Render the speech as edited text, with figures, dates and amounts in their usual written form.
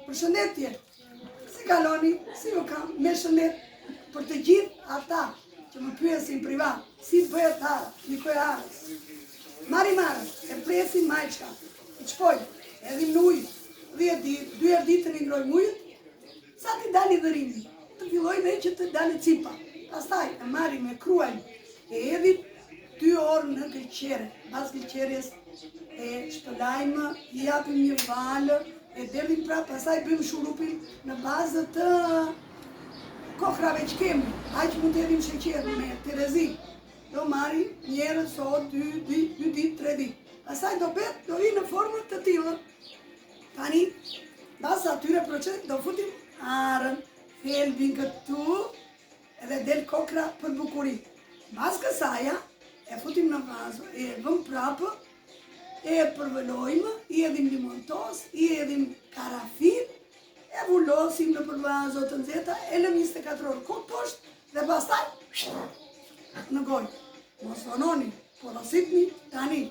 Përshëndetje, si kaloni, si ju kam, me shëndet për të gjithë ata që më pyesin privat, si bëhet hara, Nikoj Harës. Mari marës, e presin majqa, i qpoj, edhim në ujë, 10 ditë, 2 ditën i ngrojmë ujët, sa ti dali dhërimi, të filloj me që të dali cipa. Pastaj, e marim, e kruajmë, e edhim 2 orë në gëlqere, pas gëlqeres e shpëlajmë, i japim një valë, e derdim pra, pasaj bëjmë shurupin në bazë të kokrave që kemi. Aq mund të edhim sheqer me terezi. Do marri njerët sot, 2 ditë, 3 ditë. Pasaj do vi në formën të tillë. Tani, basë atyre proces, do futim arën, thelbin këtu, edhe del kokra për bukurit. Basë kësaja, e futim në vazë, e vëm prapë, e përvëlojmë, i edhim limontos, i edhim karafil, e vullosim në përvazot të nxehta, e lëm 24 orë kot poshtë, dhe pastaj në gojë. Mos vononi, porositni tani.